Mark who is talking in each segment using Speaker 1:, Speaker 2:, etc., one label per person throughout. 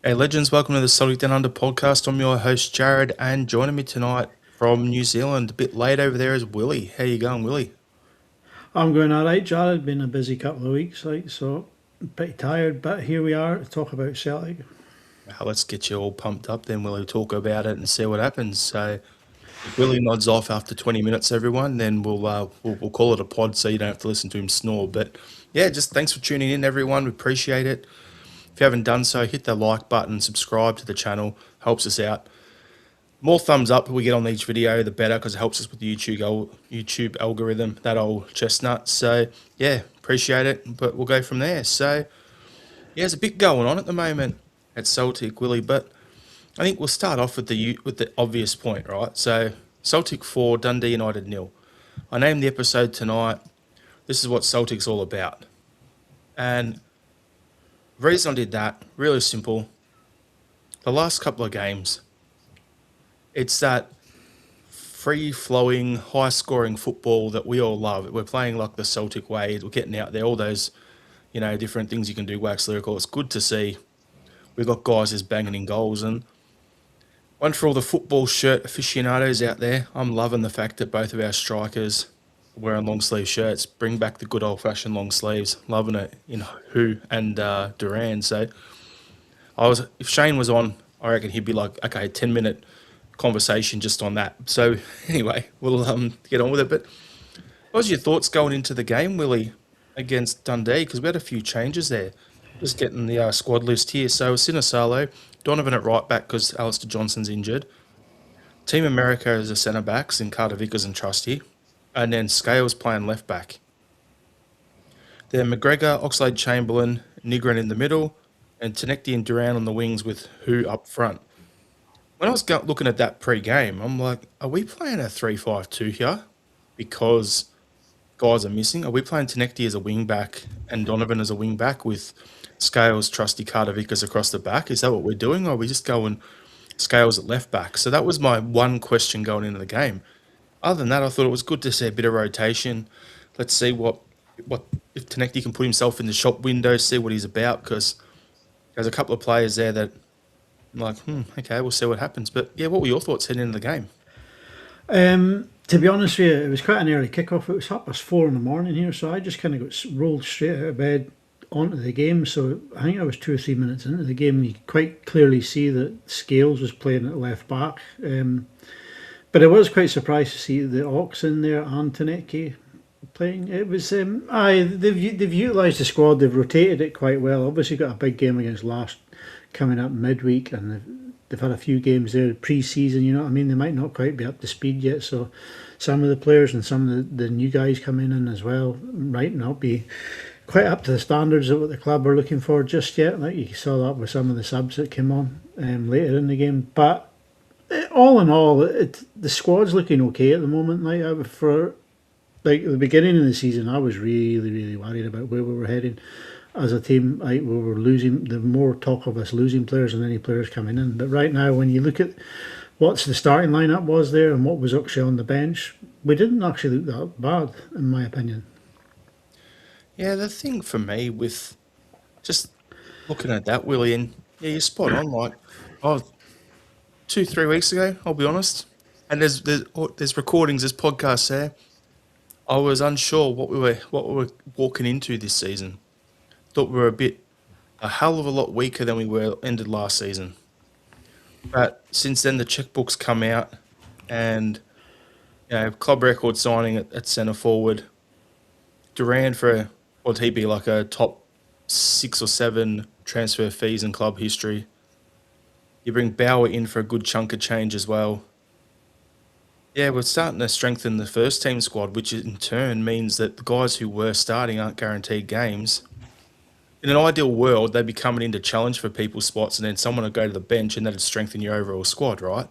Speaker 1: Hey legends, welcome to the Celtic Down Under podcast. I'm your host Jared, and joining me tonight from New Zealand, a bit late over there, is Willie. How you going, Willie?
Speaker 2: I'm going all right, Jared. Been a busy couple of weeks, so pretty tired. But here we are to talk about Celtic.
Speaker 1: Let's get you all pumped up then, Willie. Talk about it and see what happens. So if Willie nods off after 20 minutes, everyone, then we'll call it a pod so you don't have to listen to him snore. But yeah, just thanks for tuning in, everyone. We appreciate it. If you haven't done so, hit the like button, subscribe to the channel, helps us out. More thumbs up we get on each video, the better, because it helps us with the YouTube algorithm, that old chestnut. So yeah, appreciate it. But we'll go from there. So yeah, there's a bit going on at the moment at Celtic, Willie. But I think we'll start off with the obvious point, right? So Celtic 4, Dundee United 0. I named the episode tonight. This is what Celtic's all about. And the reason I did that, really simple. The last couple of games, it's that free-flowing, high-scoring football that we all love. We're playing like the Celtic way. We're getting out there, all those, different things you can do, wax lyrical. It's good to see. We've got guys who's banging in goals. And one for all the football shirt aficionados out there, I'm loving the fact that both of our strikers are wearing long-sleeve shirts. Bring back the good old-fashioned long sleeves. Loving it in Who and Duran. So if Shane was on, I reckon he'd be like, okay, 10-minute conversation just on that. So anyway, we'll get on with it. But what was your thoughts going into the game, Willie, against Dundee? Because we had a few changes there. Just getting the squad list here. So Sinisalo, Donovan at right back because Alistair Johnson's injured. Team America as a centre backs in Carter Vickers and Trusty. And then Scales playing left back. Then McGregor, Oxlade Chamberlain, Nigren in the middle, and Tenecti and Duran on the wings with Who up front. When I was looking at that pre-game, I'm like, are we playing a 3-5-2 here because guys are missing? Are we playing Tenecti as a wing-back and Donovan as a wing-back with Scales, Trusty, Carter, Vickers across the back? Is that what we're doing, or are we just going Scales at left-back? So that was my one question going into the game. Other than that, I thought it was good to see a bit of rotation. Let's see what if Tenecti can put himself in the shop window, see what he's about, because there's a couple of players there that I'm like, okay, we'll see what happens. But yeah, what were your thoughts heading into the game?
Speaker 2: To be honest with you, it was quite an early kickoff. It was 4:30 in the morning here, so I just kind of got rolled straight out of bed onto the game. So I think I was 2 or 3 minutes into the game. You could quite clearly see that Scales was playing at left back. But I was quite surprised to see the Ox in there and Taneki playing. It was they've utilised the squad. They've rotated it quite well. Obviously, got a big game against Lask coming up midweek, and they've had a few games there pre-season. You know what I mean? They might not quite be up to speed yet. So some of the players and some of the new guys coming in as well might not be quite up to the standards of what the club are looking for just yet. Like you saw that with some of the subs that came on later in the game, but. All in all, the squad's looking okay at the moment. For the beginning of the season, I was really, really worried about where we were heading as a team. We were losing. The more talk of us losing players than any players coming in. But right now, when you look at what's the starting lineup was there and what was actually on the bench, we didn't actually look that bad, in my opinion.
Speaker 1: Yeah, the thing for me with just looking at that, Willie, and yeah, you're spot on. Like, 2-3 weeks ago, I'll be honest, and there's recordings, there's podcasts there. I was unsure what we were walking into this season. Thought we were a hell of a lot weaker than we were ended last season. But since then, the checkbooks come out, and club record signing at centre forward. Duran would he be like a top 6 or 7 transfer fees in club history? You bring Bauer in for a good chunk of change as well. Yeah, we're starting to strengthen the first team squad, which in turn means that the guys who were starting aren't guaranteed games. In an ideal world, they'd be coming in to challenge for people's spots, and then someone would go to the bench, and that'd strengthen your overall squad, right?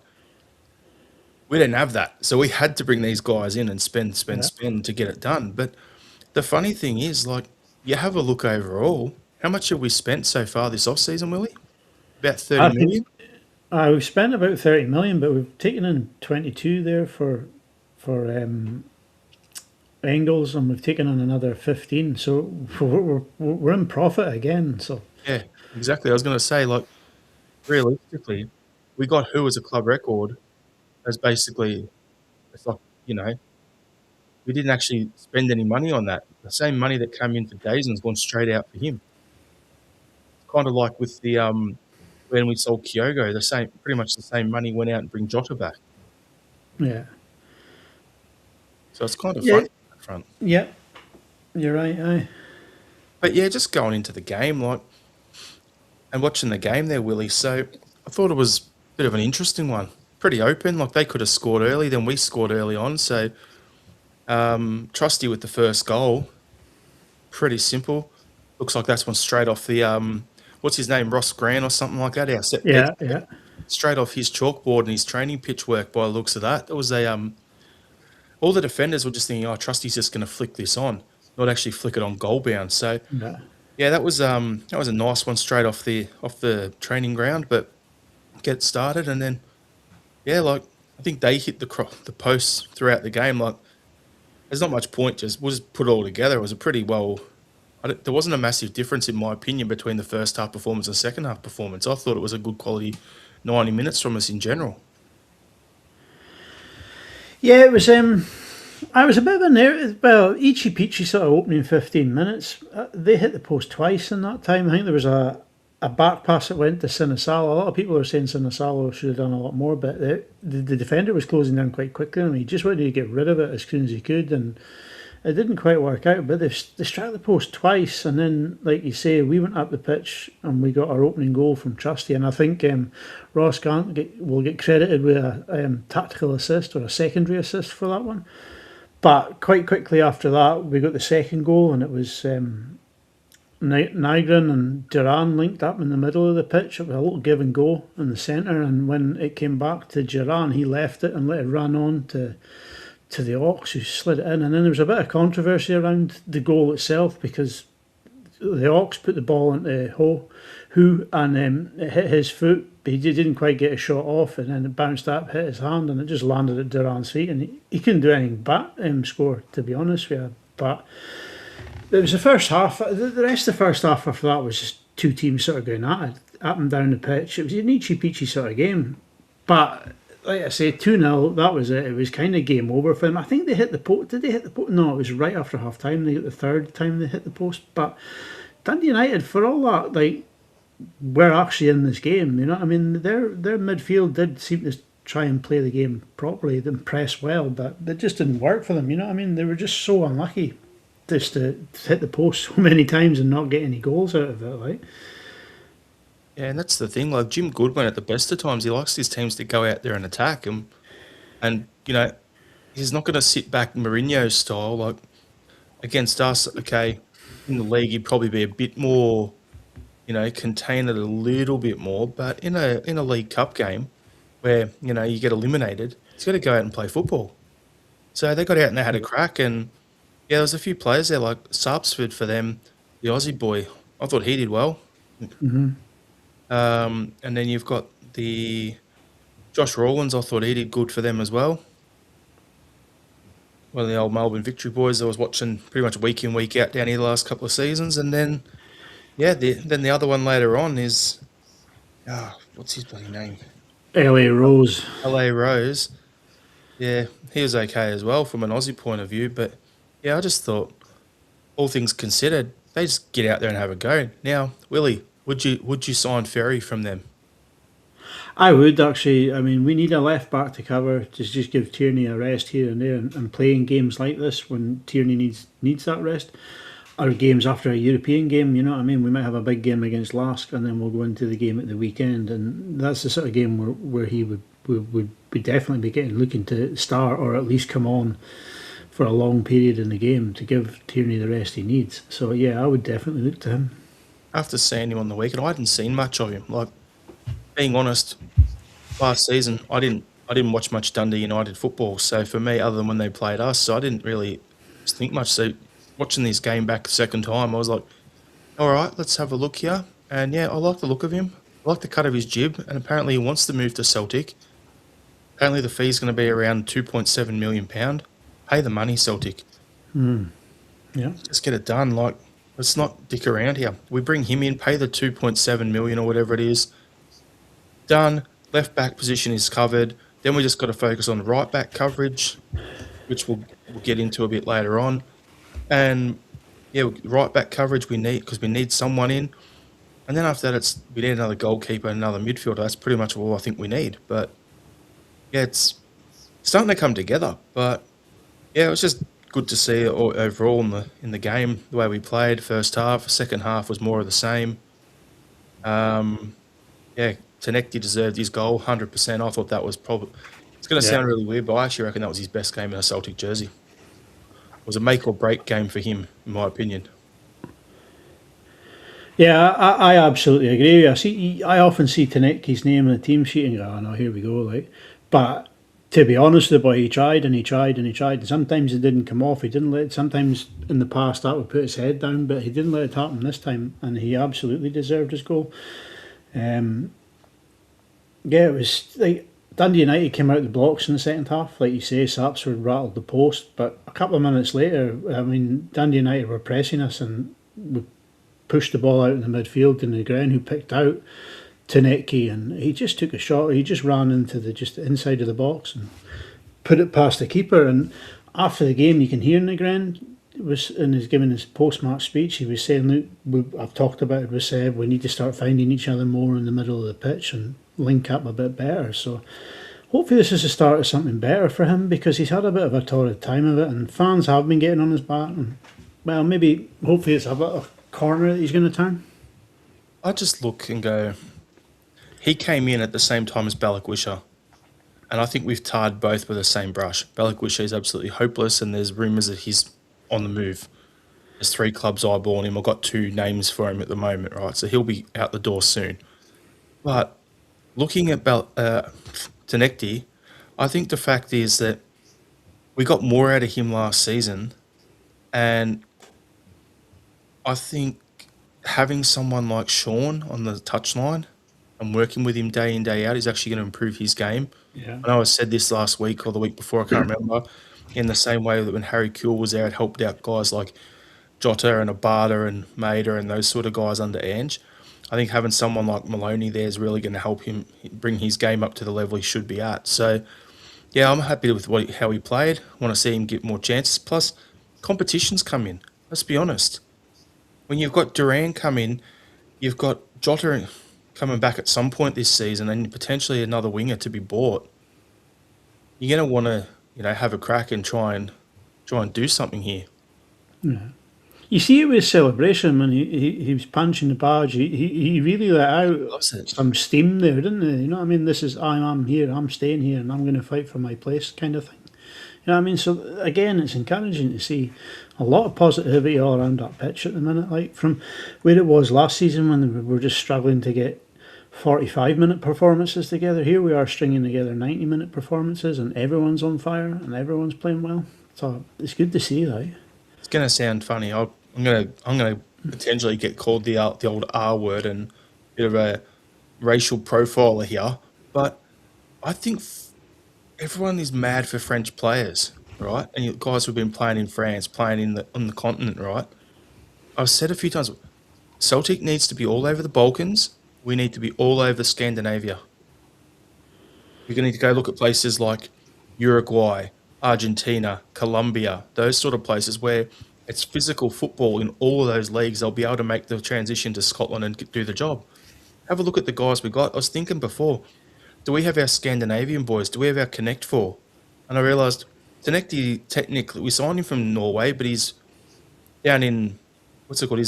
Speaker 1: We didn't have that, so we had to bring these guys in and spend to get it done. But the funny thing is, like, you have a look overall. How much have we spent so far this off-season, Willie? About 30 million?
Speaker 2: We've spent about 30 million, but we've taken in 22 there for Engels, and we've taken in another 15. So we're in profit again. So
Speaker 1: yeah, exactly. I was going to say, like, realistically, we got who as a club record as basically it's like, you know, we didn't actually spend any money on that. The same money that came in for Dazen's gone straight out for him. It's kind of like with the when we sold Kyogo, the same pretty much the same money went out and bring Jota back.
Speaker 2: Yeah.
Speaker 1: So it's kind of
Speaker 2: Yeah.
Speaker 1: funny on that front.
Speaker 2: Yeah. You're right. Aye.
Speaker 1: But yeah, just going into the game, like and watching the game there, Willie. So I thought it was a bit of an interesting one. Pretty open. Like they could have scored early, then we scored early on. So Trusty with the first goal. Pretty simple. Looks like that's one straight off the what's his name, Ross Grant or something like that. Our set piece.
Speaker 2: Yeah. Yeah.
Speaker 1: Straight off his chalkboard and his training pitch work by the looks of that. It was a all the defenders were just thinking, oh, Trusty's just going to flick this on, not actually flick it on goal bound. So
Speaker 2: Yeah.
Speaker 1: yeah, that was a nice one straight off the training ground, but get started and then yeah, like I think they hit the posts throughout the game. Like there's not much point. We'll just put it all together. It was a pretty well. There wasn't a massive difference in my opinion between the first half performance and second half performance. I thought it was a good quality 90 minutes from us in general.
Speaker 2: Yeah, it was. I was a bit of a nerve. Well, Ichi Peachy sort of opening 15 minutes. They hit the post twice in that time. I think there was a back pass that went to Sinisalo. A lot of people are saying Sinisalo should have done a lot more, but the defender was closing down quite quickly and he just wanted to get rid of it as soon as he could, and it didn't quite work out. But they struck the post twice, and then, like you say, we went up the pitch and we got our opening goal from Trusty. And I think Ross Gant will get credited with a tactical assist or a secondary assist for that one. But quite quickly after that, we got the second goal, and it was Nygren and Duran linked up in the middle of the pitch. It was a little give and go in the centre, and when it came back to Duran, he left it and let it run on to the Ox, who slid it in. And then there was a bit of controversy around the goal itself because the Ox put the ball into Who and it hit his foot, but he didn't quite get a shot off, and then it bounced up, hit his hand, and it just landed at Duran's feet, and he couldn't do anything but score, to be honest with you. But it was the first half. The rest of the first half after that was just two teams sort of going at it, up and down the pitch. It was an Ichi Peachy sort of game. But like I say, 2-0, that was it. It was kind of game over for them. I think they hit the post. Did they hit the post? No, it was right after half time. They got the third time they hit the post. But Dundee United, for all that, like, we're actually in this game. You know what I mean? Their midfield did seem to try and play the game properly, then press well, but it just didn't work for them. You know what I mean? They were just so unlucky just to hit the post so many times and not get any goals out of it, like.
Speaker 1: Yeah, and that's the thing. Like Jim Goodwin, at the best of times, he likes his teams to go out there and attack, and you know, he's not going to sit back Mourinho style. Like against us, okay, in the league, he'd probably be a bit more, you know, contain it a little bit more. But in a League Cup game, where you know you get eliminated, he's got to go out and play football. So they got out and they had a crack, and yeah, there was a few players there like Sarpsford for them, the Aussie boy. I thought he did well.
Speaker 2: Mm-hmm.
Speaker 1: And then you've got the Josh Rawlins. I thought he did good for them as well. One of the old Melbourne Victory boys I was watching pretty much week in, week out down here the last couple of seasons. And then, yeah, then the other one later on is, what's his bloody name?
Speaker 2: LA Rose.
Speaker 1: LA Rose. Yeah, he was okay as well from an Aussie point of view. But, yeah, I just thought, all things considered, they just get out there and have a go. Now, Willie, would you sign Ferry from them?
Speaker 2: I would actually. I mean, we need a left back to cover to just give Tierney a rest here and there, and playing games like this when Tierney needs that rest, or games after a European game. You know what I mean? We might have a big game against Lask, and then we'll go into the game at the weekend, and that's the sort of game where he would definitely be looking to start or at least come on for a long period in the game to give Tierney the rest he needs. So yeah, I would definitely look to him.
Speaker 1: After seeing him on the weekend, I hadn't seen much of him. Like, being honest, last season I didn't watch much Dundee United football. So for me, other than when they played us, so I didn't really think much. So watching this game back the second time, I was like, all right, let's have a look here. And yeah, I like the look of him. I like the cut of his jib. And apparently he wants to move to Celtic. Apparently the fee's going to be around £2.7 million. Pay the money, Celtic.
Speaker 2: Yeah.
Speaker 1: Just get it done. Like, let's not dick around here. We bring him in, pay the 2.7 million or whatever it is. done. Left back position is covered. Then we just got to focus on right back coverage, which we'll get into a bit later on. And yeah, right back coverage we need because we need someone in. And then after that, we need another goalkeeper, another midfielder. That's pretty much all I think we need. But yeah, it's starting to come together. But yeah, it was just good to see overall in the game the way we played. First half, second half was more of the same. Yeah, Tanekti deserved his goal, 100%. I thought that was probably. It's going to
Speaker 2: Yeah.
Speaker 1: sound really weird, but I actually reckon that was his best game in a Celtic jersey. It was a make or break game for him, in my opinion.
Speaker 2: Yeah, I absolutely agree. I often see Tanecki's name on the team sheet and go, "Oh no, here we go." Like, but to be honest, the boy, he tried and he tried and he tried. And sometimes it didn't come off. He didn't let. Sometimes in the past that would put his head down, but he didn't let it happen this time, and he absolutely deserved his goal. Um, yeah, it was like Dundee United came out the blocks in the second half, like you say. Sapsford rattled the post, but a couple of minutes later, I mean, Dundee United were pressing us and we pushed the ball out in the midfield, and the ground who picked out Tanecki, and he just took a shot. He just ran into the inside of the box and put it past the keeper. And after the game, you can hear in the ground was in his giving his post-match speech. He was saying, "Look, I've talked about it. We said we need to start finding each other more in the middle of the pitch and link up a bit better." So hopefully this is the start of something better for him, because he's had a bit of a torrid time of it, and fans have been getting on his back. And well, maybe hopefully it's a bit of corner that he's going to turn.
Speaker 1: I just look and go, he came in at the same time as Balikwisha. And I think we've tarred both with the same brush. Balikwisha is absolutely hopeless, and there's rumours that he's on the move. There's 3 clubs eyeballing him. I've got 2 names for him at the moment, right? So he'll be out the door soon. But looking at Tanekti, I think the fact is that we got more out of him last season, and I think having someone like Sean on the touchline and working with him day in, day out is actually going to improve his game.
Speaker 2: Yeah.
Speaker 1: I know I said this last week or the week before, I can't remember, in the same way that when Harry Kuehl was there, it helped out guys like Jota and Abada and Maida and those sort of guys under Ange. I think having someone like Maloney there is really going to help him bring his game up to the level he should be at. So, yeah, I'm happy with how he played. I want to see him get more chances. Plus, competitions come in. Let's be honest. When you've got Duran come in, you've got Jota coming back at some point this season, and potentially another winger to be bought. You're going to want to, have a crack and try and do something here.
Speaker 2: Yeah. You see it with celebration when he was punching the badge. He really let out some steam there, didn't he? You know what I mean? This is I'm here, I'm staying here, and I'm going to fight for my place, kind of thing. You know what I mean? So again, it's encouraging to see a lot of positivity all around that pitch at the minute. Like from where it was last season when we were just struggling to get 45-minute performances together. Here we are stringing together 90-minute performances, and everyone's on fire and everyone's playing well. So it's good to see that.
Speaker 1: It's going to sound funny. I'm gonna potentially get called the old R word and a bit of a racial profiler here, but I think everyone is mad for French players, right? And you guys who've been playing in France, playing on the continent, right? I've said a few times, Celtic needs to be all over the Balkans. We need to be all over Scandinavia. We're going to need to go look at places like Uruguay, Argentina, Colombia, those sort of places where it's physical football in all of those leagues. They'll be able to make the transition to Scotland and do the job. Have a look at the guys we got. I was thinking before, do we have our Scandinavian boys? Do we have our Connect for? And I realised Tanekti, technically, we signed him from Norway, but he's down in, what's it called?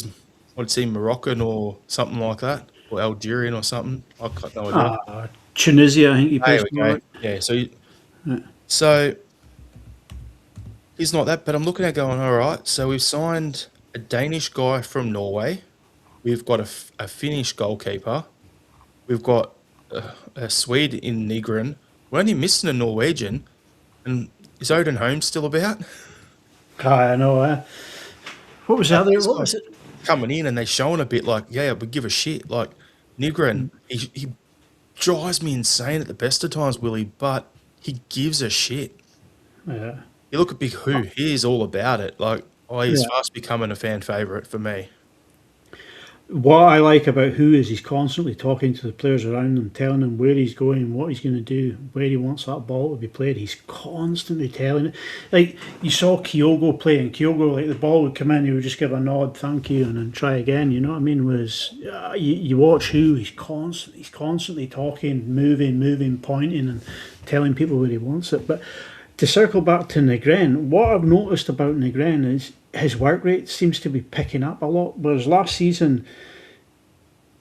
Speaker 1: What's he, Moroccan or something like that? Or Algerian or something? I've got no idea.
Speaker 2: Tunisia, I think he plays
Speaker 1: There we go. Yeah, so he's not that, but I'm looking at going, all right, so we've signed a Danish guy from Norway. We've got a Finnish goalkeeper. We've got a Swede in Nygren. We're only missing a Norwegian. And is Odin Holmes still about?
Speaker 2: I know. What was the other? What was it?
Speaker 1: Coming in and they're showing a bit like, yeah, we give a shit. Like Nygren, he drives me insane at the best of times, Willie, but he gives a shit.
Speaker 2: Yeah.
Speaker 1: You look at Big Who, he is all about it. Like, he's fast becoming a fan favourite for me.
Speaker 2: what I like about Who is he's constantly talking to the players around him, telling them where he's going, what he's going to do, where he wants that ball to be played. He's constantly telling it. Like you saw Kyogo play, and Kyogo, like the ball would come in, he would just give a nod, thank you, and then try again. You know what I mean? Whereas you watch Who, he's constantly talking, moving, pointing, and telling people where he wants it. But to circle back to Negren, what I've noticed about Negren is his work rate seems to be picking up a lot. Whereas last season,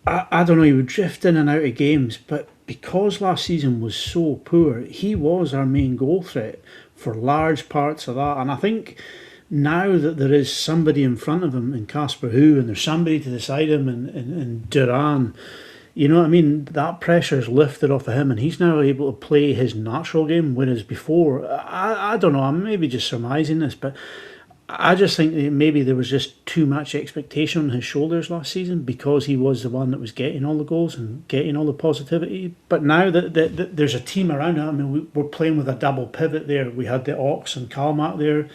Speaker 2: I don't know, he would drift in and out of games, but because last season was so poor, he was our main goal threat for large parts of that. And I think now that there is somebody in front of him in Casper Hu, and there's somebody to the side of him in Duran, you know what I mean? That pressure's lifted off of him, and he's now able to play his natural game. Whereas before, I don't know, I'm maybe just surmising this, but I just think that maybe there was just too much expectation on his shoulders last season because he was the one that was getting all the goals and getting all the positivity. But now that there's a team around him, I mean, we're playing with a double pivot there. We had the Ox and Kalmak there,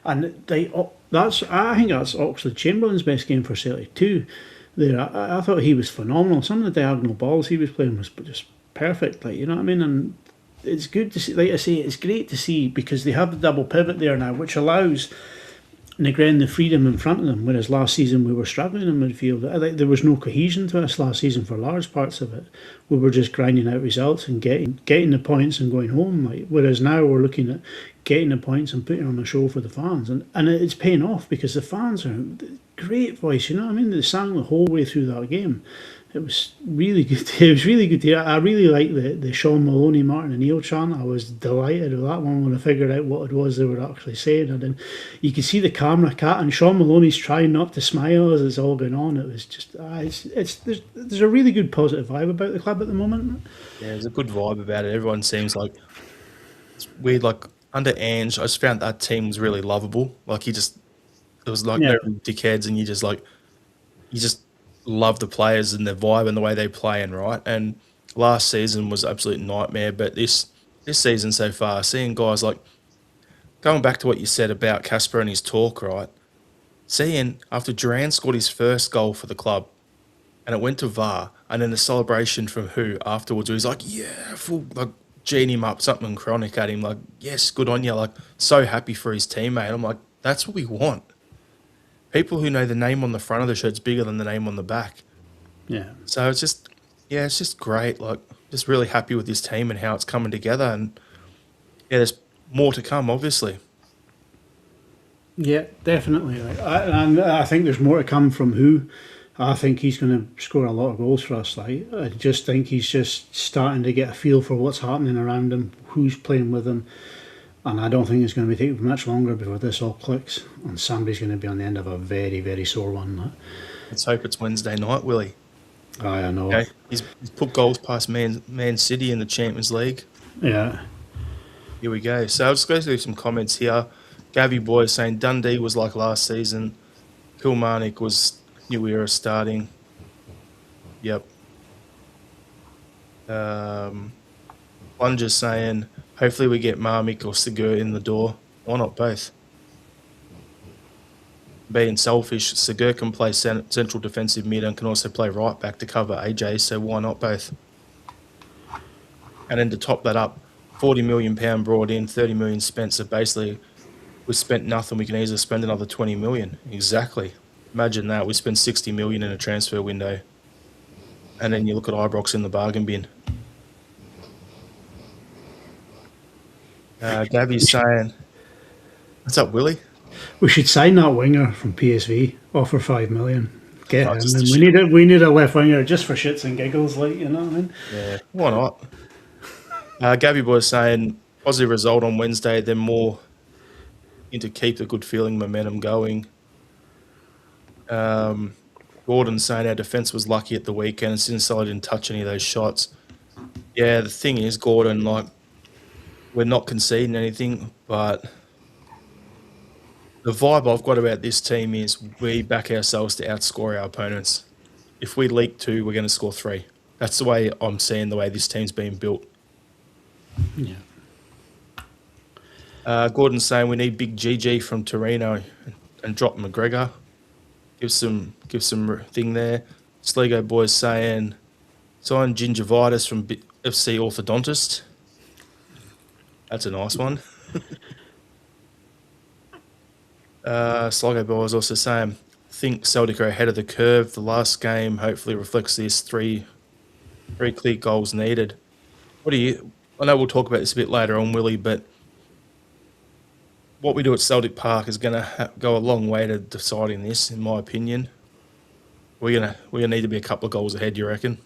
Speaker 2: and I think that's Oxlade Chamberlain's best game for Celtic too. There, I thought he was phenomenal. Some of the diagonal balls he was playing was just perfect. Like, you know what I mean? And it's good to see. Like I say, it's great to see because they have the double pivot there now, which allows Negren the freedom in front of them. Whereas last season we were struggling in midfield. There was no cohesion to us last season for large parts of it. We were just grinding out results and getting the points and going home. Like, whereas now we're looking at getting the points and putting on a show for the fans, and it's paying off because the fans are great voice. You know what I mean? They sang the whole way through that game. It was really good. It was really good to hear. I really like the Sean Maloney, Martin O'Neill chant. I was delighted with that one when I figured out what it was they were actually saying. And then you can see the camera cat, and Sean Maloney's trying not to smile as it's all going on. It was just, there's a really good positive vibe about the club at the moment.
Speaker 1: Yeah, there's a good vibe about it. Everyone seems like it's weird. Like under Ange, I just found that team was really lovable. Like it was like
Speaker 2: Yeah.
Speaker 1: no dickheads, and you just love the players and the vibe and the way they play and right. And last season was an absolute nightmare, but this season so far, seeing guys like going back to what you said about Casper and his talk, right? Seeing after Duran scored his first goal for the club and it went to VAR, and then the celebration from Who afterwards, where he's like, yeah, full, like geeing him up, something chronic at him, like, yes, good on you, like so happy for his teammate. I'm like, that's what we want. People who know the name on the front of the shirt's bigger than the name on the back.
Speaker 2: Yeah.
Speaker 1: So it's just great. Like, just really happy with this team and how it's coming together. And yeah, there's more to come, obviously.
Speaker 2: Yeah, definitely. I think there's more to come from Who. I think he's going to score a lot of goals for us. Like, I just think he's just starting to get a feel for what's happening around him, who's playing with him. And I don't think it's going to be taking much longer before this all clicks. And somebody's going to be on the end of a very, very sore one.
Speaker 1: Let's hope it's Wednesday night, Willie.
Speaker 2: I know.
Speaker 1: Okay. He's put goals past Man City in the Champions League.
Speaker 2: Yeah.
Speaker 1: Here we go. So I'll just go through some comments here. Gabby Boy saying Dundee was like last season. Kilmarnock was new era starting. Yep. Plunger's saying hopefully we get Marmik or Segur in the door. Why not both? Being selfish, Segur can play central defensive mid and can also play right back to cover AJ, so why not both? And then to top that up, £40 million brought in, 30 million spent, so basically we spent nothing, we can easily spend another 20 million. Exactly. Imagine that, we spend 60 million in a transfer window. And then you look at Ibrox in the bargain bin. Gabby's saying, what's up, Willie?
Speaker 2: We should sign that winger from PSV. Offer 5 million. Get
Speaker 1: Oh,
Speaker 2: him.
Speaker 1: just
Speaker 2: And
Speaker 1: a
Speaker 2: we need a left winger just for shits and giggles, like, you know what I mean?
Speaker 1: Yeah, why not? Gabby Boy saying positive result on Wednesday, then more into keep the good feeling momentum going. Gordon saying our defence was lucky at the weekend and Sinside didn't touch any of those shots. Yeah, the thing is, Gordon, like, we're not conceding anything, but the vibe I've got about this team is we back ourselves to outscore our opponents. If we leak 2, we're going to score 3. That's the way I'm seeing the way this team's being built.
Speaker 2: Yeah.
Speaker 1: Gordon's saying we need big GG from Torino and drop McGregor. Give some thing there. Sligo boys saying, sign gingivitis from FC orthodontist. That's a nice one. Sligo boys also saying, think Celtic are ahead of the curve. The last game hopefully reflects this. Three clear goals needed. What do you? I know we'll talk about this a bit later on, Willie, but what we do at Celtic Park is going to go a long way to deciding this, in my opinion. We're gonna need to be a couple of goals ahead. You reckon?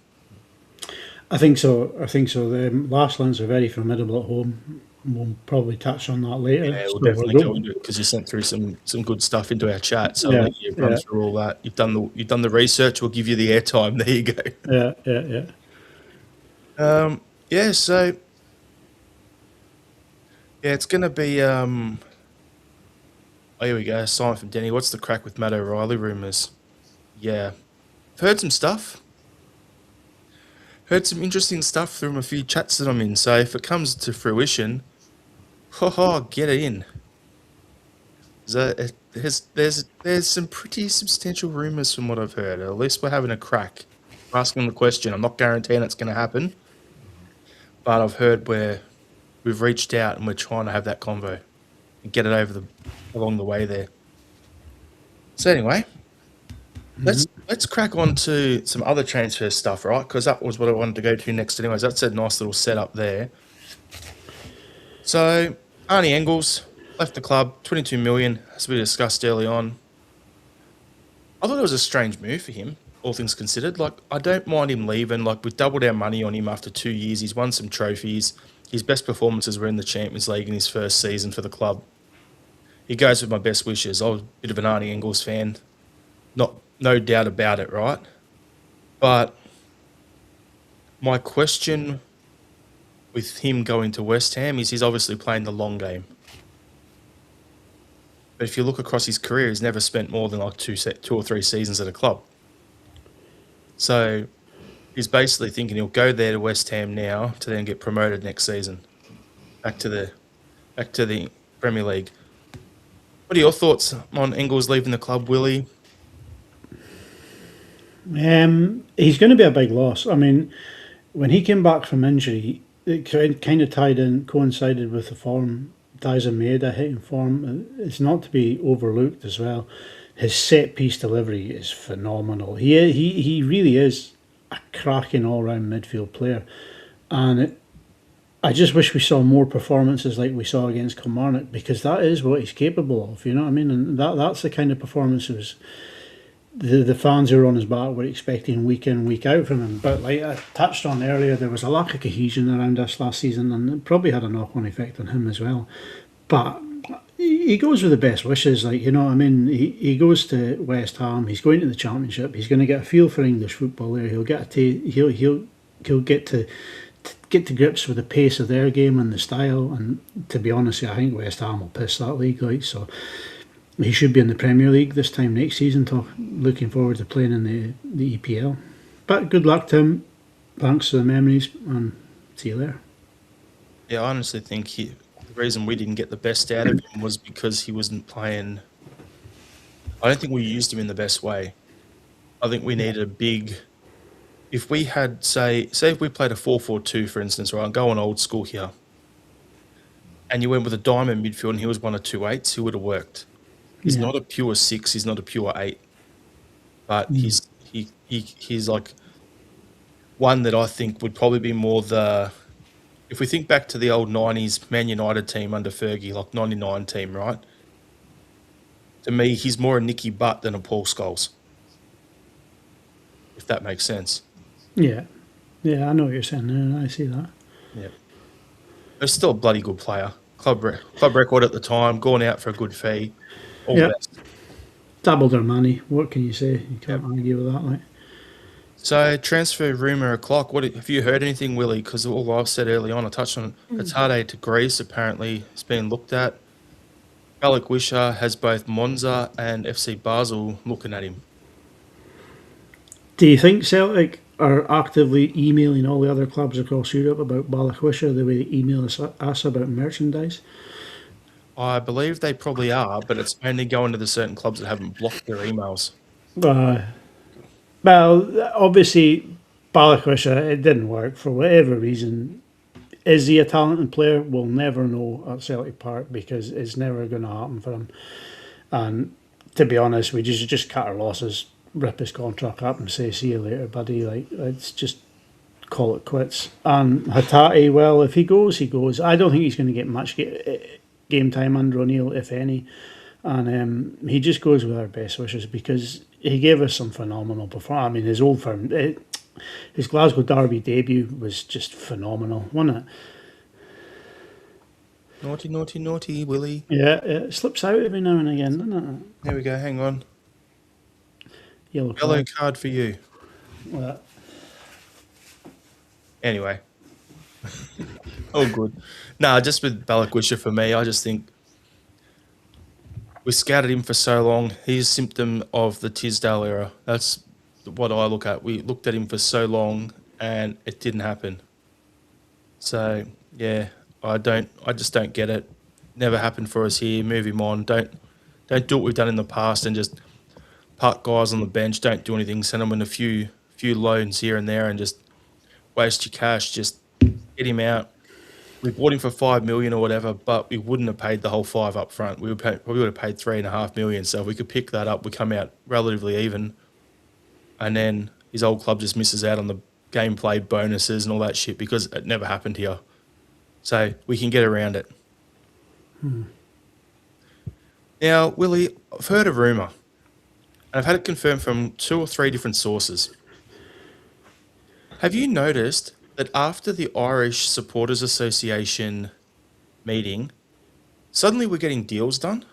Speaker 2: I think so. The last ones are very formidable at home. We'll probably touch on that later.
Speaker 1: Yeah, we'll
Speaker 2: So
Speaker 1: definitely go into it because you sent through some good stuff into our chat. So I'll let you run through all that. You've done the research. We'll give you the airtime. There you go.
Speaker 2: Yeah.
Speaker 1: So it's gonna be. Oh, here we go. Sign from Denny. What's the crack with Matt O'Reilly rumours? Yeah, I've heard some stuff. Heard some interesting stuff from a few chats that I'm in. So if it comes to fruition, get it in. There's some pretty substantial rumours from what I've heard. At least we're having a crack. Asking the question. I'm not guaranteeing it's going to happen, but I've heard where we've reached out and we're trying to have that convo and get it along the way there. So anyway, let's crack on to some other transfer stuff, right? Because that was what I wanted to go to next. Anyways, that's a nice little setup there. So Arne Engels left the club, 22 million, as we discussed early on. I thought it was a strange move for him, all things considered. Like, I don't mind him leaving. Like, we've doubled our money on him after 2 years. He's won some trophies. His best performances were in the Champions League in his first season for the club. He goes with my best wishes. I was a bit of an Arne Engels fan. No doubt about it, right? But my question with him going to West Ham is he's obviously playing the long game. But if you look across his career, he's never spent more than like two or three seasons at a club. So he's basically thinking he'll go there to West Ham now to then get promoted next season, back to the Premier League. What are your thoughts on Engels leaving the club, Willie?
Speaker 2: He's going to be a big loss. I mean, when he came back from injury, it kind of coincided with the form Diza Maeda hitting form. It's not to be overlooked as well. His set piece delivery is phenomenal. He really is a cracking all round midfield player, and I just wish we saw more performances like we saw against Kilmarnock, because that is what he's capable of. You know what I mean? And that's the kind of performances the fans who are on his back were expecting week in, week out from him. But like I touched on earlier, there was a lack of cohesion around us last season, and it probably had a knock-on effect on him as well. But he goes with the best wishes, like, you know what I mean? He goes to West Ham, he's going to the Championship, he's going to get a feel for English football there, he'll get he'll get to grips with the pace of their game and the style, and to be honest, I think West Ham will piss that league, like, so he should be in the Premier League this time next season. Looking forward to playing in the EPL. But good luck to him. Thanks for the memories, and see you there.
Speaker 1: Yeah, I honestly think the reason we didn't get the best out of him was because he wasn't playing. I don't think we used him in the best way. I think we needed a big. If we had, say if we played a 4-4-2, for instance, right, going old school here, and you went with a diamond midfield and he was one of 2 8s, he would have worked. He's not a pure 6. He's not a pure 8, but he's like one that I think would probably be more the. If we think back to the old 90s Man United team under Fergie, like 99 team, right? To me, he's more a Nicky Butt than a Paul Scholes, if that makes sense.
Speaker 2: Yeah, I know what you're saying, and I see that.
Speaker 1: Yeah, he's still a bloody good player. Club record at the time, gone out for a good fee. All the best.
Speaker 2: Doubled their money. What can you say? You can't argue with that, like.
Speaker 1: So, transfer rumour o'clock. What have you heard anything, Willie? Because all I've said early on, I touched on Atade to Greece. Apparently, it's been looked at. Alec Wisher has both Monza and FC Basel looking at him.
Speaker 2: Do you think Celtic are actively emailing all the other clubs across Europe about Balak Wisher the way they email us about merchandise?
Speaker 1: I believe they probably are, but it's only going to the certain clubs that haven't blocked their emails.
Speaker 2: Well, obviously, Balakwisha, it didn't work for whatever reason. Is he a talented player? We'll never know at Celtic Park because it's never going to happen for him. And to be honest, we just cut our losses, rip his contract up, and say, "See you later, buddy." Like, let's just call it quits. And Hatate, well, if he goes, he goes. I don't think he's going to get much game time under O'Neill, if any. And he just goes with our best wishes because he gave us some phenomenal performance. I mean, his old firm, his Glasgow Derby debut was just phenomenal, wasn't it?
Speaker 1: Naughty, naughty, naughty, Willie.
Speaker 2: Yeah, it slips out every now and again, doesn't it?
Speaker 1: There we go. Hang on.
Speaker 2: Yellow
Speaker 1: Yellow
Speaker 2: card.
Speaker 1: card for you.
Speaker 2: Well,
Speaker 1: Anyway. Oh, good. Nah, just with Balakwisha for me, I just think we scouted him for so long. He's a symptom of the Tisdale era. That's what I look at. We looked at him for so long and it didn't happen. So yeah, I just don't get it. Never happened for us here. Move him on. Don't do what we've done in the past and just park guys on the bench. Don't do anything. Send them in a few loans here and there and just waste your cash. Just get him out. We bought him for 5 million or whatever, but we wouldn't have paid the whole 5 up front. We probably would have paid 3.5 million. So if we could pick that up, we come out relatively even. And then his old club just misses out on the gameplay bonuses and all that shit because it never happened here. So we can get around it. Now, Willie, I've heard a rumour, and I've had it confirmed from 2 or 3 different sources. Have you noticed that after the Irish Supporters Association meeting, suddenly we're getting deals done?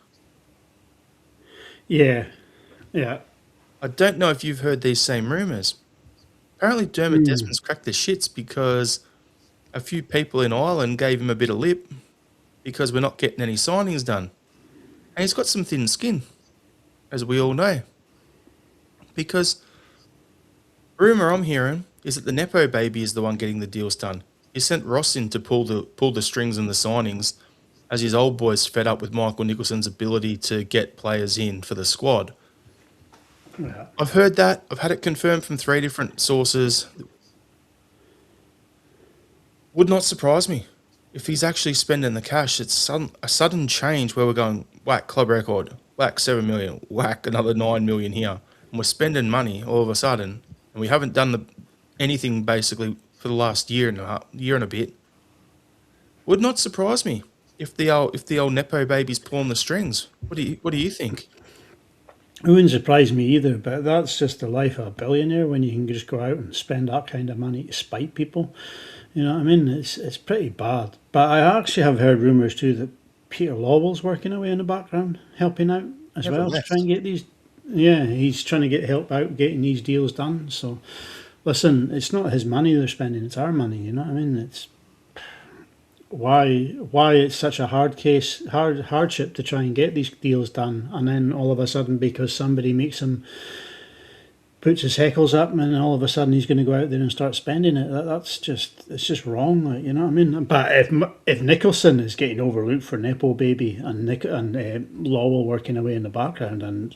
Speaker 2: yeah.
Speaker 1: I don't know if you've heard these same rumours. Apparently Dermot Desmond's cracked the shits because a few people in Ireland gave him a bit of lip because we're not getting any signings done. And he's got some thin skin, as we all know. Because rumour I'm hearing is that the Nepo baby is the one getting the deals done. He sent Ross in to pull the strings and the signings as his old boys fed up with Michael Nicholson's ability to get players in for the squad.
Speaker 2: Yeah.
Speaker 1: I've heard that. I've had it confirmed from 3 different sources. Would not surprise me if he's actually spending the cash. It's a sudden change where we're going, whack, club record, whack 7 million, whack another 9 million here. And we're spending money all of a sudden. And we haven't done anything basically for the last year and a bit. Would not surprise me if the old Nepo baby's pulling the strings. What do you think?
Speaker 2: It wouldn't surprise me either, but that's just the life of a billionaire when you can just go out and spend that kind of money to spite people. You know what I mean? It's pretty bad. But I actually have heard rumours too that Peter Lawwell's working away in the background, helping out as
Speaker 1: Never
Speaker 2: well to
Speaker 1: left.
Speaker 2: try and get these. Yeah, he's trying to get help out getting these deals done. So, listen, it's not his money they're spending; it's our money. You know what I mean? It's why it's such a hardship to try and get these deals done, and then all of a sudden because somebody puts his heckles up, and all of a sudden he's going to go out there and start spending it. It's just wrong, like, you know what I mean? But if Nicholson is getting overlooked for Nepo baby and Lawwell working away in the background, and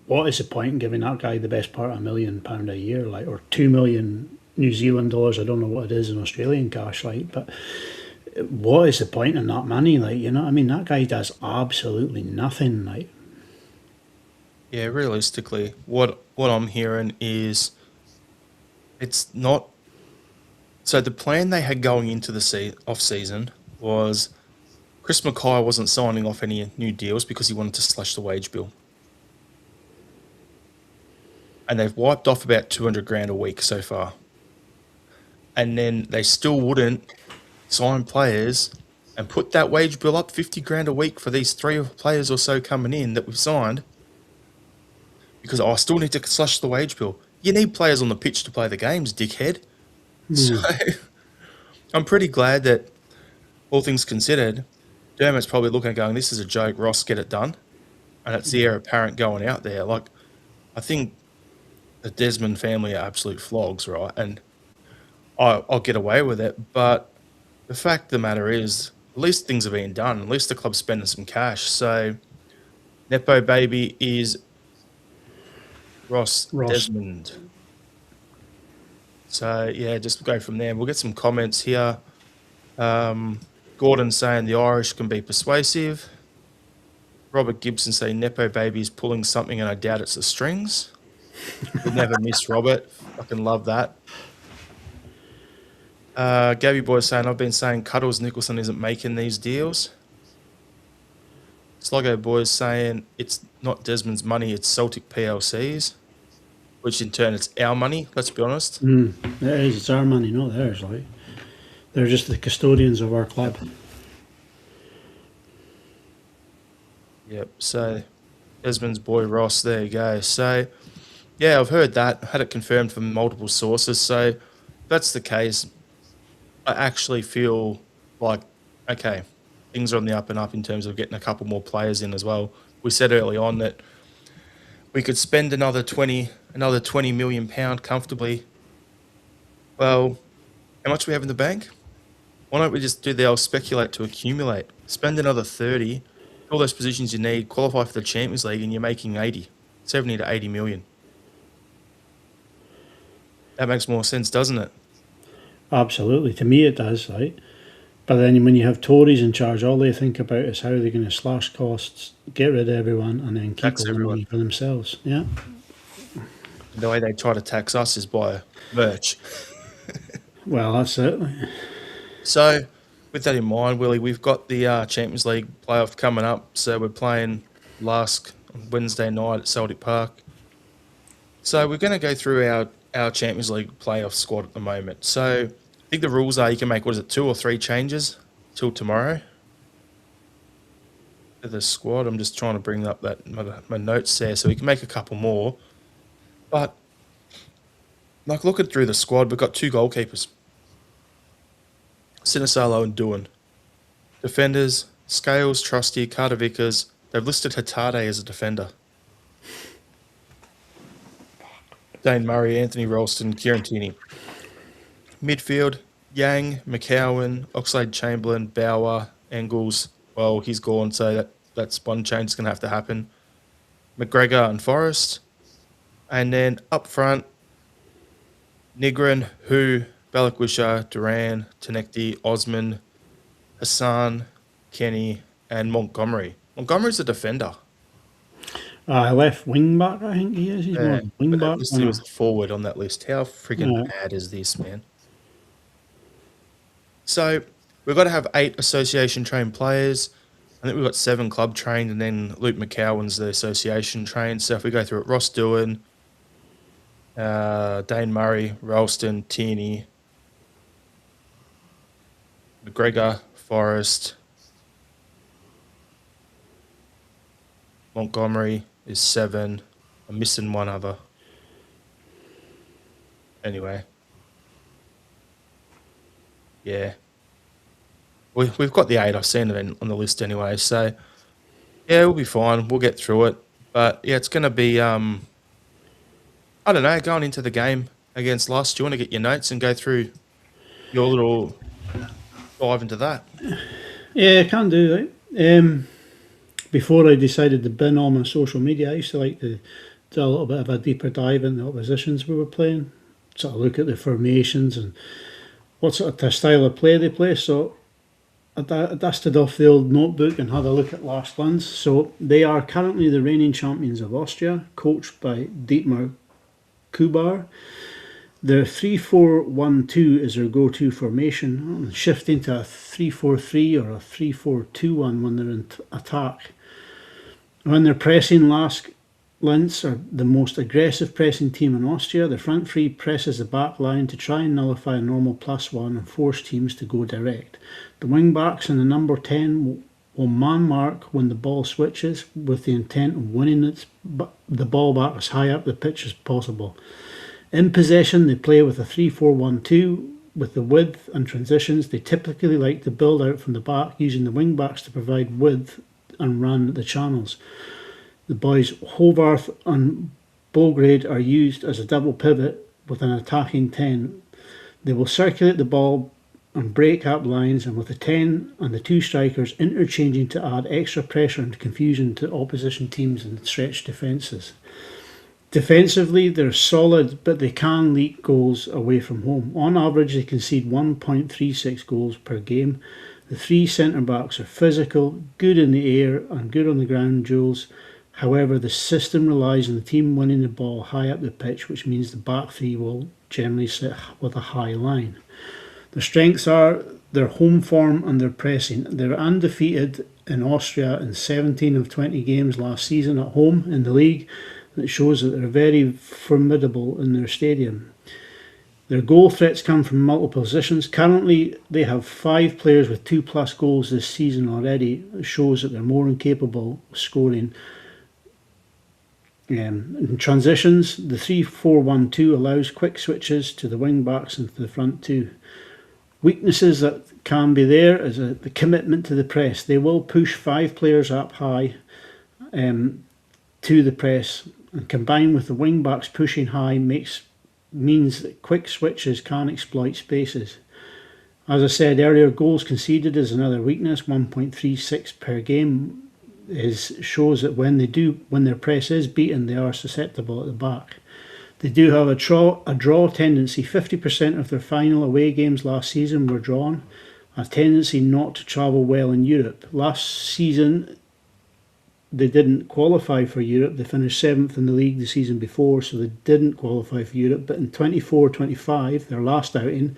Speaker 2: what is the point in giving that guy the best part of £1 million a year, like, or 2 million New Zealand dollars? I don't know what it is in Australian cash, like, but what is the point in that money, like, you know what I mean? That guy does absolutely nothing, like.
Speaker 1: Yeah, realistically, what I'm hearing is it's not. So the plan they had going into the off season was Chris Mackay wasn't signing off any new deals because he wanted to slash the wage bill, and they've wiped off about 200 grand a week so far, and then they still wouldn't sign players and put that wage bill up 50 grand a week for these 3 players or so coming in that we've signed. Because I still need to slash the wage bill. You need players on the pitch to play the games, dickhead. So I'm pretty glad that, all things considered, Dermot's probably looking at going, this is a joke, Ross, get it done. And it's the heir apparent going out there. Like, I think the Desmond family are absolute flogs, right? And I'll get away with it. But the fact of the matter is, at least things are being done. At least the club's spending some cash. So Nepo baby is Ross. Desmond. So, yeah, just go from there. We'll get some comments here. Gordon saying the Irish can be persuasive. Robert Gibson saying Nepo Baby is pulling something and I doubt it's the strings. We never miss Robert. Fucking love that. Gabby Boy saying, I've been saying Cuddles Nicholson isn't making these deals. Sluggo Boys saying it's not Desmond's money, it's Celtic PLC's, which in turn it's our money, let's be honest.
Speaker 2: It is, it's our money, not theirs. Like, they're just the custodians of our club.
Speaker 1: Yep, so Desmond's boy Ross, there you go. So, yeah, I've heard that, had it confirmed from multiple sources. So, if that's the case, I actually feel like, okay, things are on the up and up in terms of getting a couple more players in as well. We said early on that we could spend another 20 million pound comfortably. Well, how much do we have in the bank? Why don't we just do the old speculate to accumulate? Spend another 30, all those positions you need, qualify for the Champions League, and you're making 70 to 80 million. That makes more sense, doesn't it?
Speaker 2: Absolutely. To me it does, right? But then when you have Tories in charge, all they think about is how they're going to slash costs, get rid of everyone, and then keep
Speaker 1: Tax
Speaker 2: all the
Speaker 1: everyone.
Speaker 2: money for themselves. Yeah.
Speaker 1: The way they try to tax us is by merch.
Speaker 2: Well, that's it.
Speaker 1: So, with that in mind, Willie, we've got the Champions League playoff coming up. So we're playing Lask on Wednesday night at Celtic Park. So we're going to go through our Champions League playoff squad at the moment. So I think the rules are you can make, 2 or 3 changes till tomorrow to the squad. I'm just trying to bring up my notes there so we can make a couple more. But, like, looking through the squad, we've got 2 goalkeepers. Sinisalo and Doohan. Defenders, Scales, Trusty, Carter Vickers. They've listed Hatate as a defender. Dane Murray, Anthony Ralston, Kieran Tierney. Midfield, Yang, McCowan, Oxlade-Chamberlain, Bauer, Engels. Well, he's gone, so that's one change that's going to have to happen. McGregor and Forrest. And then up front, Nigrin, Hu, Balakwisha, Duran, Tenekti, Osman, Hassan, Kenny, and Montgomery. Montgomery's a defender.
Speaker 2: Left wing back, I think he is. He's more wing back.
Speaker 1: He was a forward on that list. How friggin' bad is this, man? So we've got to have 8 association trained players. I think we've got 7 club trained, and then Luke McCowan's the association trained. So if we go through it, Ross Doohan, Dane Murray, Ralston, Tierney, McGregor, Forrest, Montgomery is 7. I'm missing one other. Anyway. Yeah. We've got the 8. I've seen it on the list anyway. So, yeah, we'll be fine. We'll get through it. But, yeah, it's going to be, I don't know, going into the game against Lask. Do you want to get your notes and go through your little dive into that?
Speaker 2: Yeah, I can do that. Before I decided to bin all my social media, I used to like to do a little bit of a deeper dive in the oppositions we were playing, sort of look at the formations and what sort of style of play they play. So I dusted off the old notebook and had a look at Lask Linz. So they are currently the reigning champions of Austria, coached by Dietmar Kubar. Their 3-4-1-2 is their go-to formation, shifting to a 3-4-3 or a 3-4-2-1 when they're in attack. When they're pressing, Lask Linz are the most aggressive pressing team in Austria. The front three presses the back line to try and nullify a normal +1 and force teams to go direct. The wing backs and the number 10 will man mark when the ball switches with the intent of winning the ball back as high up the pitch as possible. In possession, they play with a 3-4-1-2 with the width and transitions. They typically like to build out from the back, using the wing backs to provide width and run the channels. The boys Hovarth and Bograde are used as a double pivot with an attacking 10. They will circulate the ball and break up lines, and with the 10 and the 2 strikers interchanging to add extra pressure and confusion to opposition teams and stretch defences. Defensively, they're solid, but they can leak goals away from home. On average, they concede 1.36 goals per game. The three centre backs are physical, good in the air, and good on the ground duels. However, the system relies on the team winning the ball high up the pitch, which means the back three will generally sit with a high line. Their strengths are their home form and their pressing. They're undefeated in Austria in 17 of 20 games last season at home in the league. It shows that they're very formidable in their stadium. Their goal threats come from multiple positions. Currently, they have 5 players with 2+ goals this season already. It shows that they're more than capable of scoring. In transitions, the 3-4-1-2 allows quick switches to the wing backs and to the front two. Weaknesses that can be there is the commitment to the press. They will push 5 players up high to the press, and combined with the wing backs pushing high means that quick switches can exploit spaces. As I said earlier, goals conceded is another weakness. 1.36 per game shows that when their press is beaten, they are susceptible at the back. They do have a draw tendency. 50% of their final away games last season were drawn. A tendency not to travel well in Europe. Last season, they didn't qualify for Europe. They finished 7th in the league the season before, so they didn't qualify for Europe. But in 24-25, their last outing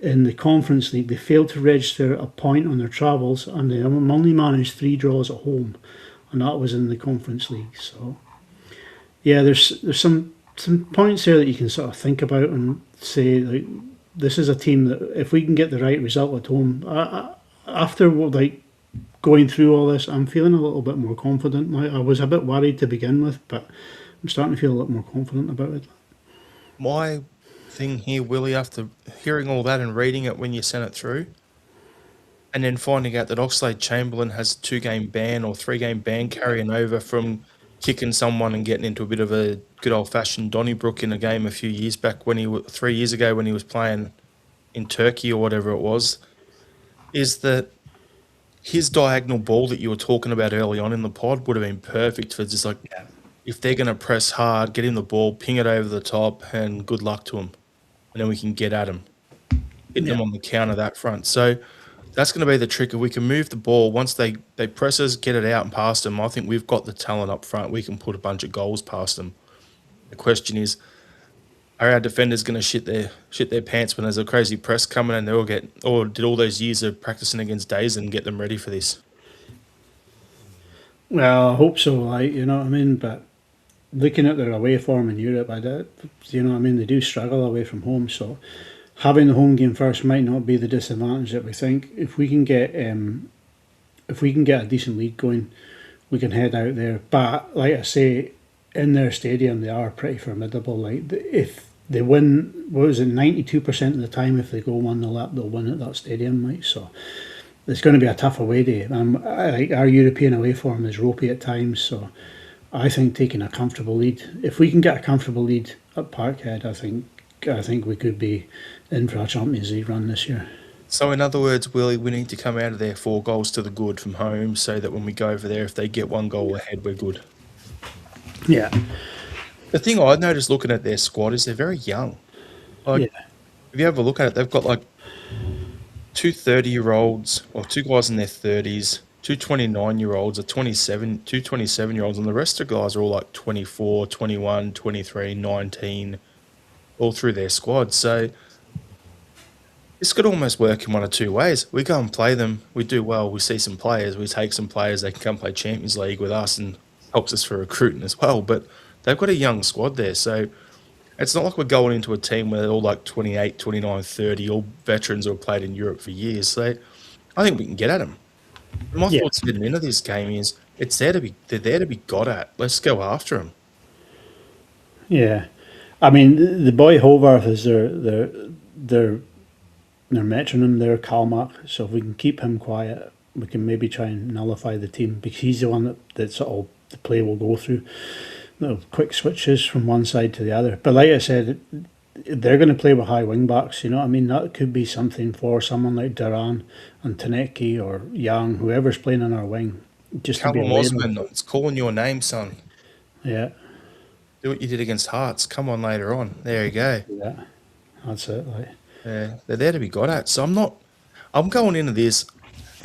Speaker 2: in the Conference League, they failed to register a point on their travels, and they only managed 3 draws at home, and that was in the Conference League. So, yeah, there's some points there that you can sort of think about and say, like, this is a team that if we can get the right result at home, after going through all this, I'm feeling a little bit more confident. I was a bit worried to begin with, but I'm starting to feel a lot more confident about it.
Speaker 1: My thing here, Willie, after hearing all that and reading it when you sent it through, and then finding out that Oxlade-Chamberlain has a 2-game ban or 3-game ban carrying over from kicking someone and getting into a bit of a good old-fashioned Donnybrook in a game a few years back 3 years ago when he was playing in Turkey or whatever it was, is that his diagonal ball that you were talking about early on in the pod would have been perfect for just like, if they're going to press hard, get him the ball, ping it over the top, and good luck to him. And then we can get at him, hitting them on the counter that front. So that's going to be the trick. If we can move the ball, once they press us, get it out and past them, I think we've got the talent up front. We can put a bunch of goals past them. The question is, are our defenders going to shit their pants when there's a crazy press coming and did all those years of practicing against days and get them ready for this?
Speaker 2: Well, I hope so, you know what I mean? But looking at their away form in Europe, you know what I mean? They do struggle away from home, so having the home game first might not be the disadvantage that we think. If we can get a decent lead going, we can head out there. But like I say, in their stadium, they are pretty formidable. Like, if they win, 92% of the time, if they go 1-0 up, they'll win at that stadium, like, so it's going to be a tough away day. Our European away form is ropey at times, so I think taking a comfortable lead, if we can get a comfortable lead at Parkhead, I think we could be in for a Champions League run this year.
Speaker 1: So in other words, Willie, we need to come out of there 4 goals to the good from home, so that when we go over there, if they get 1 goal ahead, we're good.
Speaker 2: Yeah.
Speaker 1: The thing I noticed looking at their squad is they're very young. If you have a look at it, they've got like 2 30-year-olds, or 2 guys in their 30s, 2 29-year-olds, 2 27-year-olds, and the rest of the guys are all like 24, 21, 23, 19, all through their squad. So this could almost work in one of 2 ways. We go and play them, we do well, we see some players, we take some players, they can come play Champions League with us and helps us for recruiting as well. But they've got a young squad there, so it's not like we're going into a team where they're all like 28, 29, 30, all veterans who have played in Europe for years. So I think we can get at them. My thoughts heading into this game is they're there to be got at. Let's go after them.
Speaker 2: Yeah, I mean, the boy Hovarth is their metronome, their Kalmak. So if we can keep him quiet, we can maybe try and nullify the team, because he's the one that sort of the play will go through. Quick switches from one side to the other. But like I said, they're going to play with high wing backs, you know what I mean? That could be something for someone like Duran and Tanecki or Young, whoever's playing on our wing. Just
Speaker 1: Callum Osman, it's calling your name, son.
Speaker 2: Yeah.
Speaker 1: Do what you did against Hearts. Come on later on. There you go.
Speaker 2: Yeah, that's it. Like,
Speaker 1: Yeah, they're there to be got at. So I'm going into this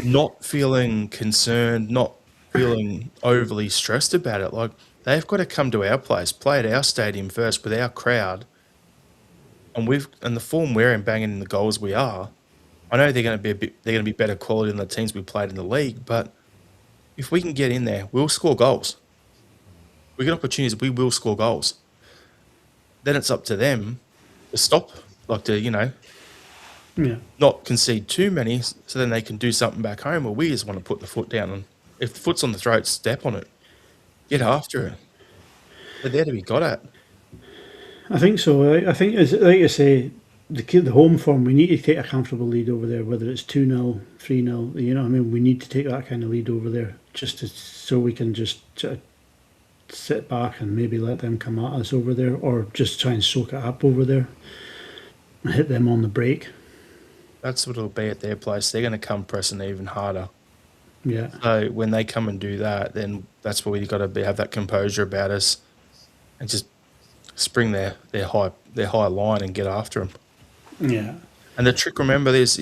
Speaker 1: not feeling concerned, not feeling overly stressed about it. Like, they've got to come to our place, play at our stadium first with our crowd, and the form we're in, banging in the goals we are. I know they're going to be better quality than the teams we played in the league, but if we can get in there, we'll score goals. We get opportunities, we will score goals. Then it's up to them to stop,
Speaker 2: yeah,
Speaker 1: not concede too many, so then they can do something back home. Or we just want to put the foot down, and if the foot's on the throat, step on it, get after it. They're there to be got at.
Speaker 2: I think so. I think, as like you say, the home form, we need to take a comfortable lead over there, whether it's 2-0, 3-0. You know what I mean? We need to take that kind of lead over there, so we can just sort of sit back and maybe let them come at us over there, or just try and soak it up over there and hit them on the break.
Speaker 1: That's what it'll be at their place. They're going to come pressing even harder.
Speaker 2: Yeah,
Speaker 1: So when they come and do that, then that's where we got to have that composure about us, and just spring their high line and get after them.
Speaker 2: yeah,
Speaker 1: And the trick, remember this: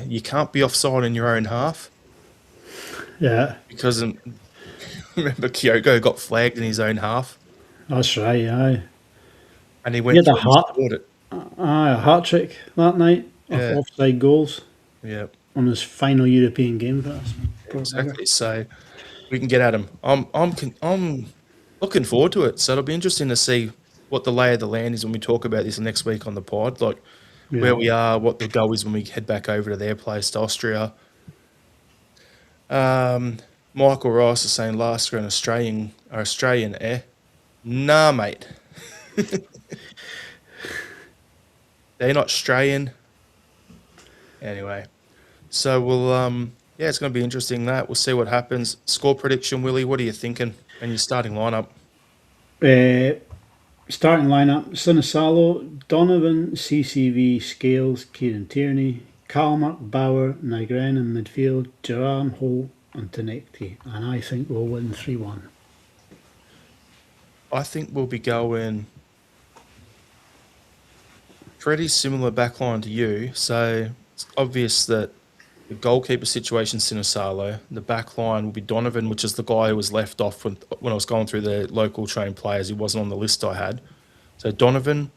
Speaker 1: you can't be offside in your own half,
Speaker 2: yeah.
Speaker 1: because remember Kyoko got flagged in his own half,
Speaker 2: That's right. Aye,
Speaker 1: and he
Speaker 2: he
Speaker 1: went
Speaker 2: had
Speaker 1: through and scored it.
Speaker 2: a hat trick that night of
Speaker 1: Yeah,
Speaker 2: offside goals
Speaker 1: yeah,
Speaker 2: on his final European game for us. Poor bugger.
Speaker 1: exactly. So we can get at him. I'm looking forward to it. So it'll be interesting to see what the lay of the land is when we talk about this next week on the pod, like where
Speaker 2: Yeah,
Speaker 1: we are, what the goal is when we head back over to their place to Austria. Michael Rice is saying Lask are Australian, eh? Nah, mate. They're not Australian. Anyway, so yeah, it's going to be interesting. We'll see what happens. Score prediction, Willie. What are you thinking? And your starting lineup?
Speaker 2: starting lineup: Sinisalo, Donovan, CCV, Scales, Kieran Tierney, Calmack, Bauer, Nygren in midfield, Duran, Holt, and Tenecti. And I think we'll win 3-1.
Speaker 1: I think we'll be going pretty similar backline to you. So it's obvious that the goalkeeper situation, Sinisalo. The backline will be Donovan, which is the guy who was left off when I was going through the local trained players. He wasn't on the list I had. So Donovan,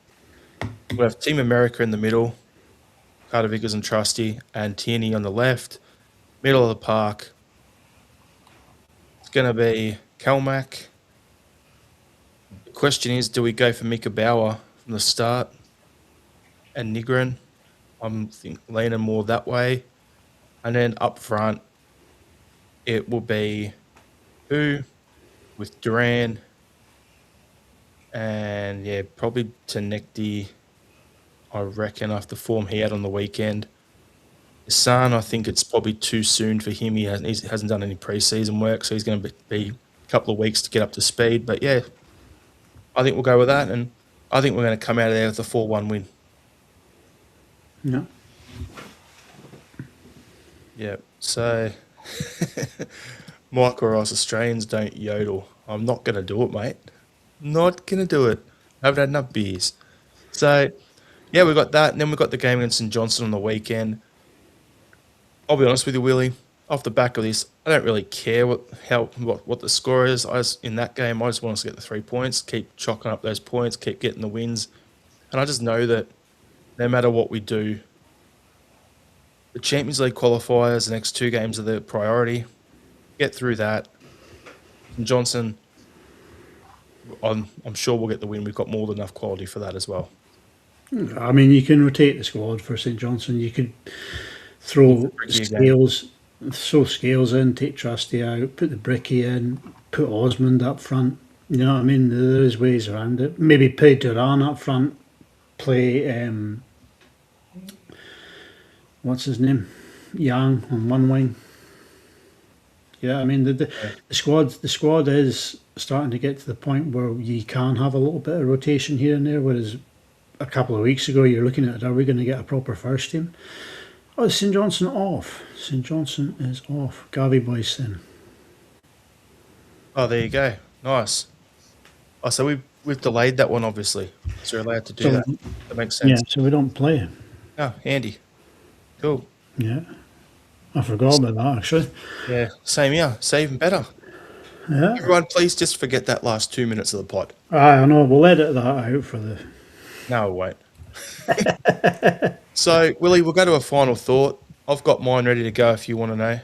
Speaker 1: we'll have Team America in the middle, Carter Vickers and Trusty, and Tierney on the left. Middle of the park, it's going to be Calmack. The question is, do we go for Mika Bauer from the start and Nygren? I'm leaning more that way. And then up front, it will be who with Duran and, yeah, probably Tenecti, I reckon, after the form he had on the weekend. His son, I think it's probably too soon for him. He hasn't done any preseason work, so he's going to be a couple of weeks to get up to speed. But, yeah, I think we'll go with that, and I think we're going to come out of there with a 4-1 win.
Speaker 2: Yeah.
Speaker 1: Yeah, so Michael Ross, Australians don't yodel. I'm not going to do it, mate. Not going to do it. I haven't had enough beers. So, yeah, we got that. And then we got the game against St Johnstone on the weekend. I'll be honest with you, Willie. Off the back of this, I don't really care what the score is. In that game, I just want us to get the 3 points, keep chalking up those points, keep getting the wins. And I just know that no matter what we do, the Champions League qualifiers, the next 2 games are the priority. Get through that. And Johnson, I'm sure we'll get the win. We've got more than enough quality for that as well.
Speaker 2: I mean, you can rotate the squad for St Johnstone. You could throw Scales in, take Trusty out, put the Bricky in, put Osmond up front. You know what I mean? There is ways around it. Maybe play Duran up front, play what's his name, Yang on one wing. Yeah, I mean the squad is starting to get to the point where you can have a little bit of rotation here and there. Whereas a couple of weeks ago, you're looking at, are we going to get a proper first team? Oh, St Johnstone off. St Johnstone is off. Gavi boys then.
Speaker 1: Oh, there you go. Nice. Oh, so We've delayed that one, obviously, so we're allowed to do
Speaker 2: So
Speaker 1: that. That makes
Speaker 2: yeah,
Speaker 1: sense.
Speaker 2: so we don't play.
Speaker 1: Oh, handy. Cool.
Speaker 2: Yeah, I forgot about that actually.
Speaker 1: Yeah, same here. So even better.
Speaker 2: Yeah,
Speaker 1: Everyone, please just forget that last 2 minutes of the pod.
Speaker 2: I know. We'll edit that out for the.
Speaker 1: No, it won't. So, Willie, we'll go to a final thought. I've got mine ready to go if you want to know.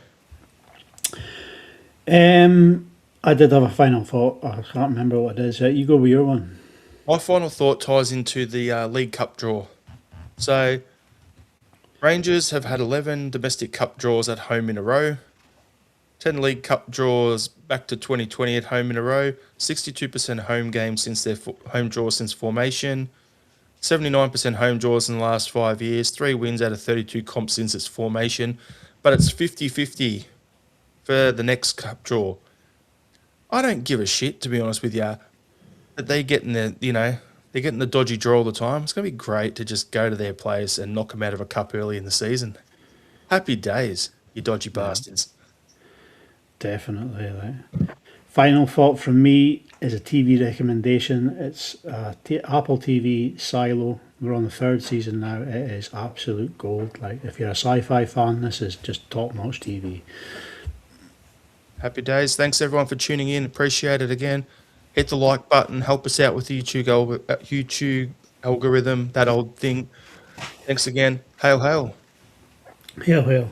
Speaker 2: I did have a final thought. I can't remember what it is. You go with your one.
Speaker 1: My final thought ties into the League Cup draw. So, Rangers have had 11 domestic cup draws at home in a row, 10 League Cup draws back to 2020 at home in a row, 62% home games since their home draw since formation, 79% home draws in the last 5 years, 3 wins out of 32 comps since its formation, but it's 50-50 for the next cup draw. I don't give a shit, to be honest with you, that they're getting the dodgy draw all the time. It's going to be great to just go to their place and knock them out of a cup early in the season. Happy days, you dodgy bastards.
Speaker 2: Definitely. Final thought from me is a TV recommendation. It's Apple TV Silo. We're on the 3rd season now. It is absolute gold. Like, if you're a sci-fi fan, this is just top-notch TV.
Speaker 1: Happy days. Thanks everyone for tuning in. Appreciate it again. Hit the like button. Help us out with the YouTube algorithm, that old thing. Thanks again. Hail, hail.
Speaker 2: Hail, hail.